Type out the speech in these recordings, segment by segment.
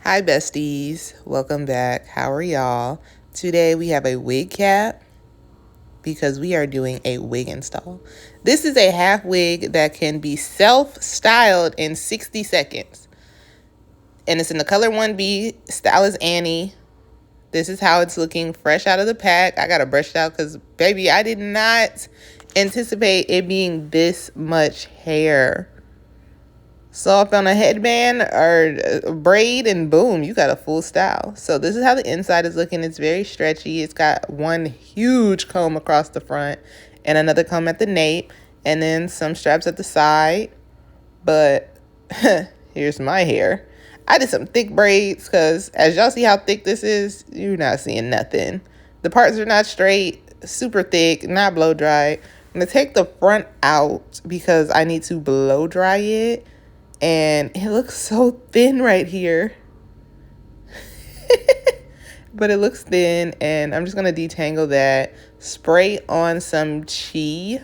Hi besties, welcome back. How are y'all? Today we have a wig cap because we are doing a wig install. This is a half wig that can be self-styled in 60 seconds. And it's in the color 1B, style is Annie. This is how it's looking fresh out of the pack. I got to brush it out because, baby, I did not anticipate it being this much hair. Soft on a headband or a braid and boom, you got a full style. So this is how the inside is looking. It's very stretchy. It's got one huge comb across the front and another comb at the nape and then some straps at the side. But here's my hair. I did some thick braids because as y'all see how thick this is, you're not seeing nothing. The parts are not straight, super thick, not blow dry. I'm going to take the front out because I need to blow dry it. And it looks so thin right here. But it looks thin. And I'm just going to detangle that. Spray on some Chi.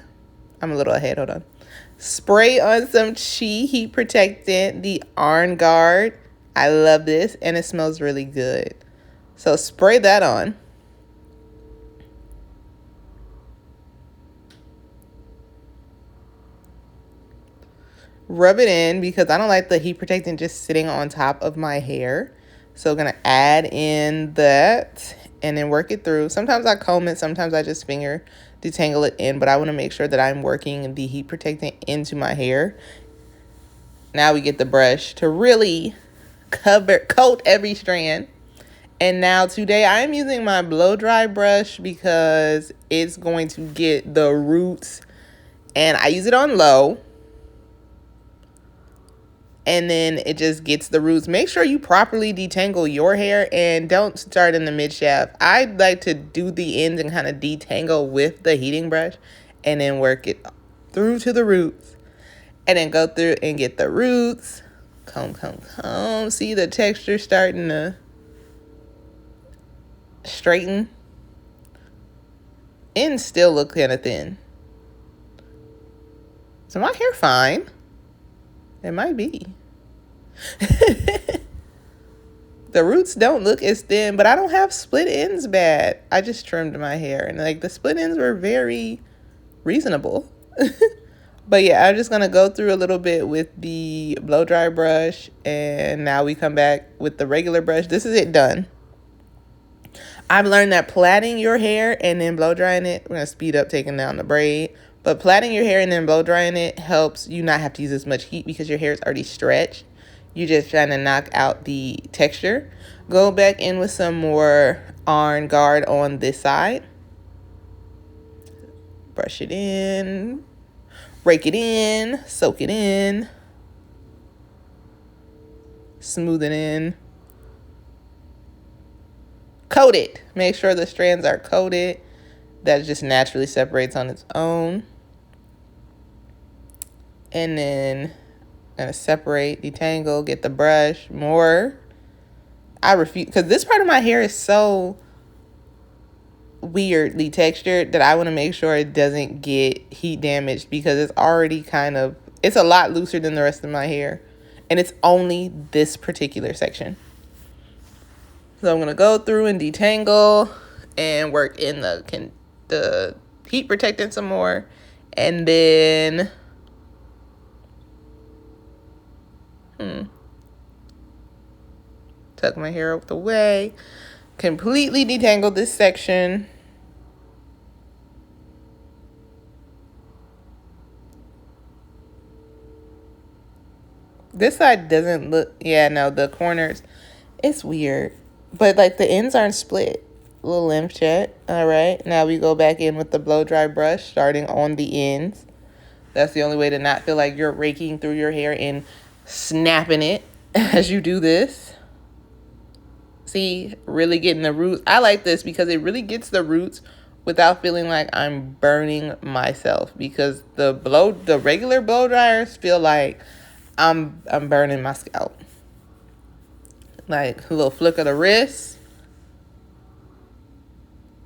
I'm a little ahead. Hold on. Spray on some Chi heat protectant. The Iron Guard. I love this. And it smells really good. So spray that on. Rub it in because I don't like the heat protectant just sitting on top of my hair. So I'm going to add in that and then work it through. Sometimes I comb it. Sometimes I just finger detangle it in. But I want to make sure that I'm working the heat protectant into my hair. Now we get the brush to really coat every strand. And now today I am using my blow dry brush because it's going to get the roots. And I use it on low. And then it just gets the roots. Make sure you properly detangle your hair and don't start in the mid shaft. I like to do the ends and kind of detangle with the heating brush and then work it through to the roots. And then go through and get the roots. Comb. See the texture starting to straighten. Ends still look kind of thin. So my hair fine. It might be. The roots don't look as thin, but I don't have split ends bad. I just trimmed my hair and like the split ends were very reasonable. But yeah, I'm just going to go through a little bit with the blow dry brush and now we come back with the regular brush. This is it done. I've learned that plaiting your hair and then blow drying it, we're going to speed up taking down the braid. But plaiting your hair and then blow drying it helps you not have to use as much heat because your hair is already stretched. You're just trying to knock out the texture. Go back in with some more Iron Guard on this side. Brush it in. Rake it in. Soak it in. Smooth it in. Coat it. Make sure the strands are coated. That just naturally separates on its own. And then I'm going to separate, detangle, get the brush more. I refuse, because this part of my hair is so weirdly textured that I want to make sure it doesn't get heat damaged because it's already it's a lot looser than the rest of my hair. And it's only this particular section. So I'm going to go through and detangle and work in the heat protectant some more. And then tuck my hair out the way. Completely detangle this section. This side doesn't look, yeah, no, the corners, it's weird. But like the ends aren't split. A little lymph check. All right, now we go back in with the blow dry brush starting on the ends. That's the only way to not feel like you're raking through your hair and snapping it as you do this. See, really getting the roots. I like this because it really gets the roots without feeling like I'm burning myself, because the regular blow dryers feel like I'm burning my scalp. Like a little flick of the wrist.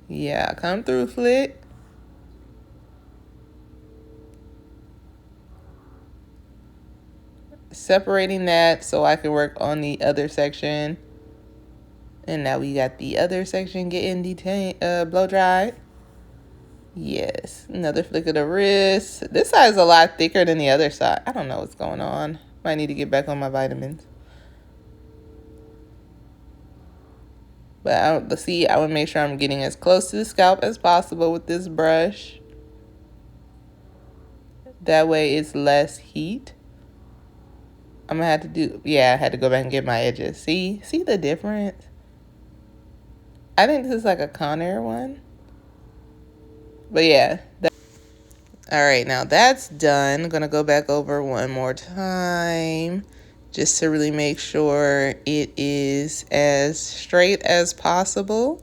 Yeah, come through, flick. separating that so I can work on the other section. And now we got the other section getting blow dried. Yes, another flick of the wrist. This side is a lot thicker than the other side. I don't know what's going on. Might need to get back on my vitamins. But let's see, I would make sure I'm getting as close to the scalp as possible with this brush. That way it's less heat. I'm gonna have to I had to go back and get my edges. See the difference? I think this is like a Conair one. But yeah. All right, now that's done. I'm gonna go back over one more time just to really make sure it is as straight as possible.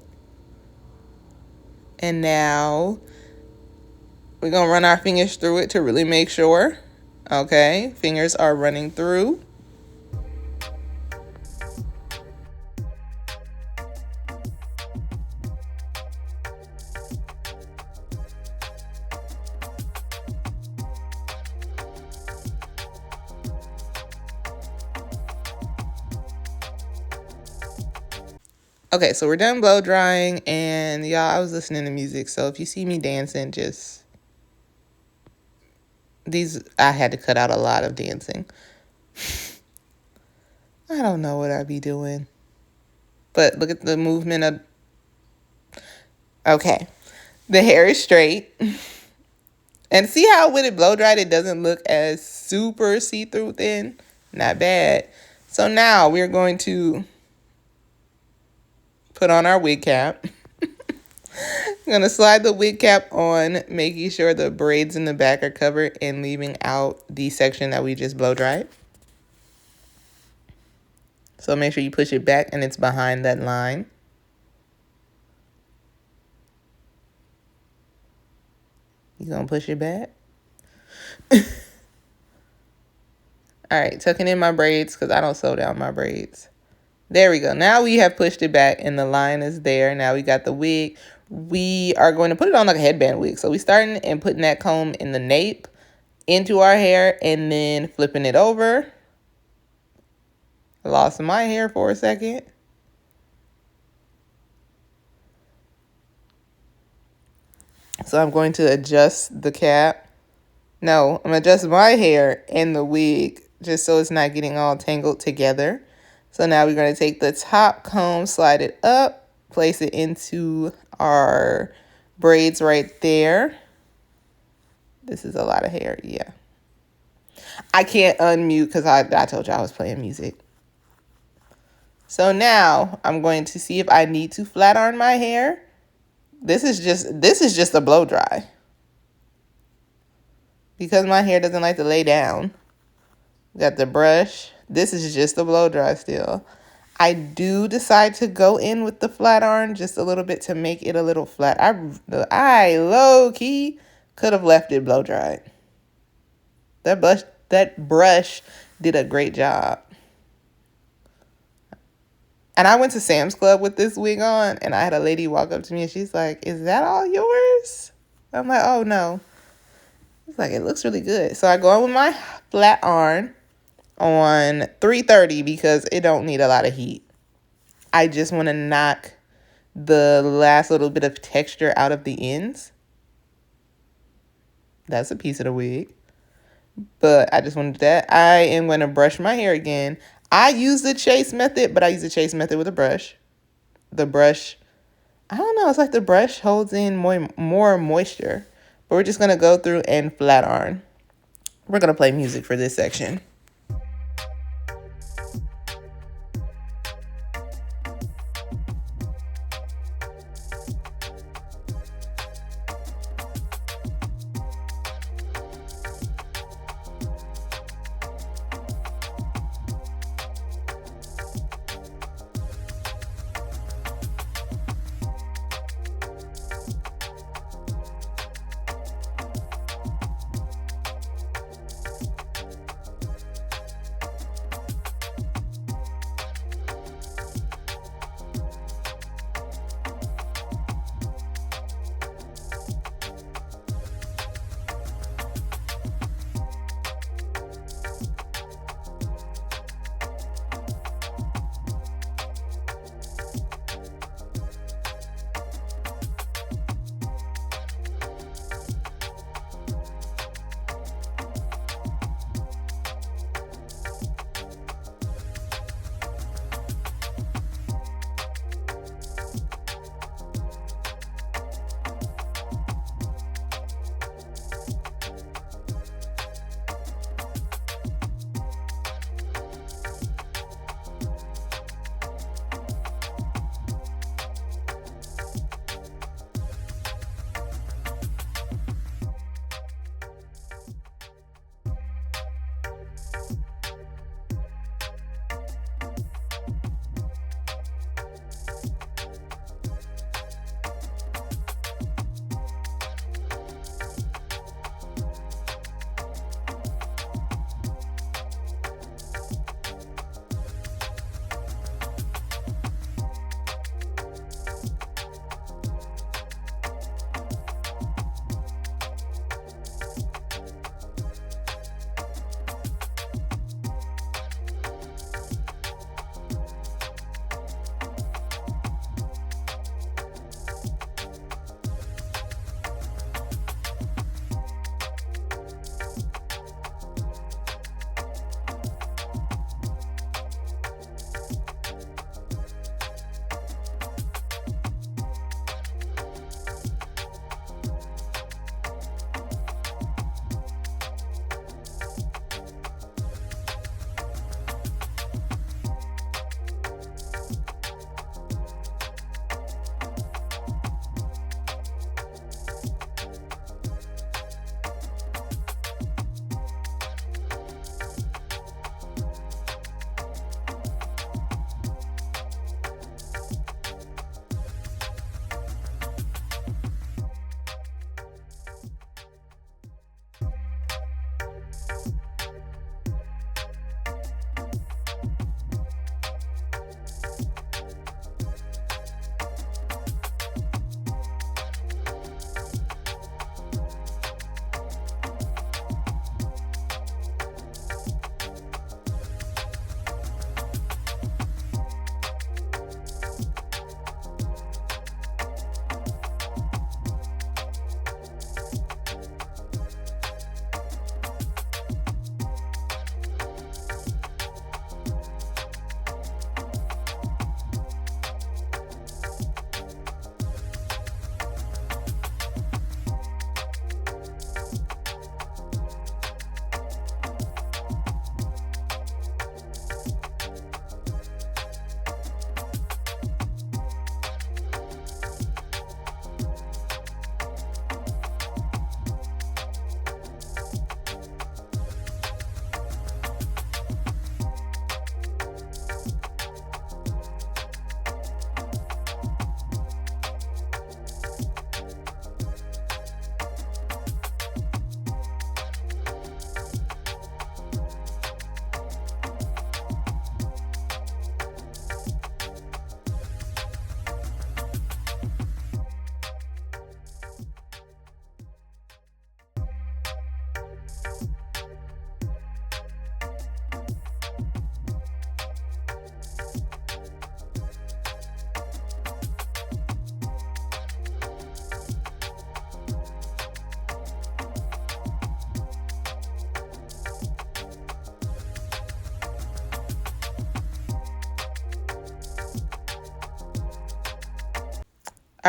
And now we're gonna run our fingers through it to really make sure. Okay, fingers are running through. Okay, so we're done blow drying, and y'all, I was listening to music, so if you see me dancing, I had to cut out a lot of dancing. I don't know what I'd be doing. But look at the movement of... Okay, the hair is straight. And see how when it blow dried, it doesn't look as super see-through thin? Not bad. So now we're going to put on our wig cap. I'm going to slide the wig cap on, making sure the braids in the back are covered and leaving out the section that we just blow dried. So make sure you push it back and it's behind that line. You going to push it back? All right, tucking in my braids because I don't sew down my braids. There we go. Now we have pushed it back and the line is there. Now we got the wig. We are going to put it on like a headband wig. So we starting and putting that comb in the nape into our hair and then flipping it over. I lost my hair for a second. So I'm going to adjust the cap. No, I'm going to adjust my hair and the wig just so it's not getting all tangled together. So now we're going to take the top comb, slide it up, place it into our braids right there. This is a lot of hair, yeah. I can't unmute because I told you I was playing music. So now I'm going to see if I need to flat iron my hair. This is just a blow dry. Because my hair doesn't like to lay down. Got the brush. This is just a blow dry still. I do decide to go in with the flat iron just a little bit to make it a little flat. I low-key could have left it blow dried. That brush did a great job. And I went to Sam's Club with this wig on, and I had a lady walk up to me, and she's like, "Is that all yours?" I'm like, "Oh, no." It's like, "It looks really good." So I go in with my flat iron on 330 because it don't need a lot of heat. I just want to knock the last little bit of texture out of the ends. That's a piece of the wig. But I just wanted that. I am going to brush my hair again. I use the chase method, but I use the chase method with a brush. The brush, I don't know, it's like the brush holds in more moisture. But we're just going to go through and flat iron. We're going to play music for this section.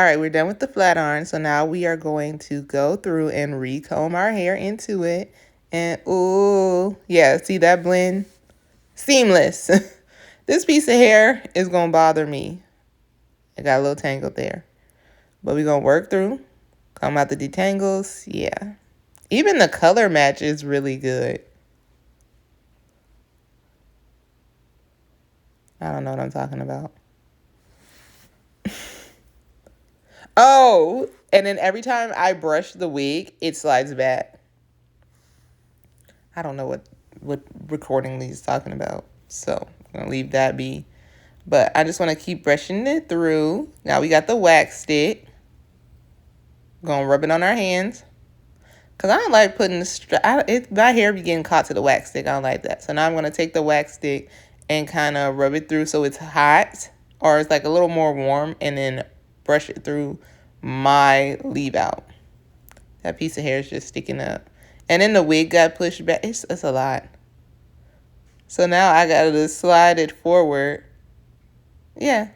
All right, we're done with the flat iron. So now we are going to go through and recomb our hair into it. And ooh, yeah, see that blend? Seamless. This piece of hair is going to bother me. I got a little tangled there. But we're going to work through, comb out the detangles. Yeah. Even the color match is really good. I don't know what I'm talking about. Oh, and then every time I brush the wig, it slides back. I don't know what recording is talking about. So I'm going to leave that be. But I just want to keep brushing it through. Now we got the wax stick. Going to rub it on our hands. Because I don't like putting my hair be getting caught to the wax stick. I don't like that. So now I'm going to take the wax stick and kind of rub it through so it's hot. Or it's like a little more warm. And then brush it through my leave out. That piece of hair is just sticking up. And then the wig got pushed back. It's a lot. So now I got to slide it forward. Yeah.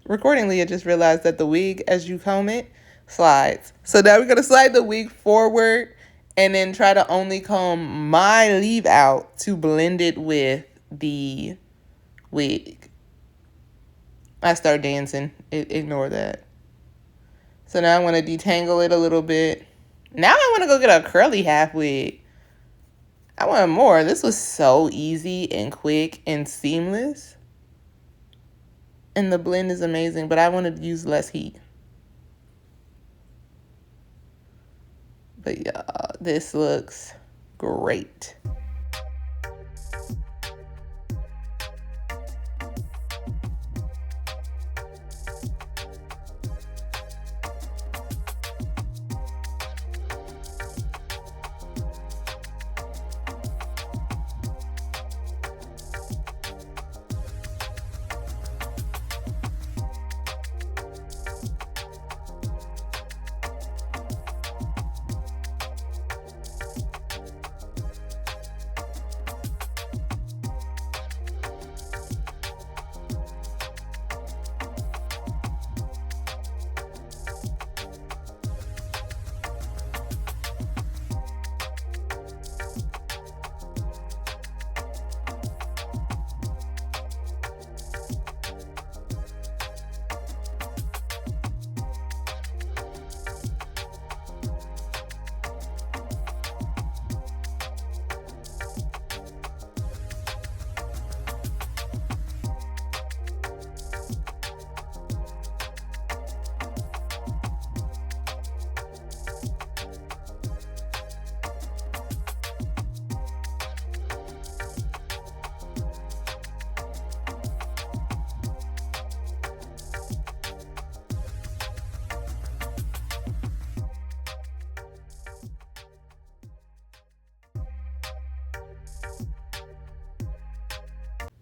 Recordingly, I just realized that the wig, as you comb it, slides. So now we're going to slide the wig forward and then try to only comb my leave out to blend it with the wig. I start dancing. Ignore that. So now I'm going to detangle it a little bit. Now I want to go get a curly half wig. I want more. This was so easy and quick and seamless. And the blend is amazing, but I want to use less heat. But yeah, this looks great.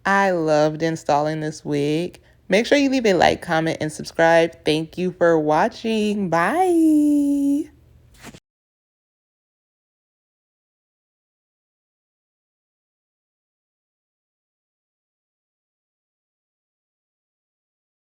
I loved installing this wig. Make sure you leave a like, comment, and subscribe. Thank you for watching. Bye.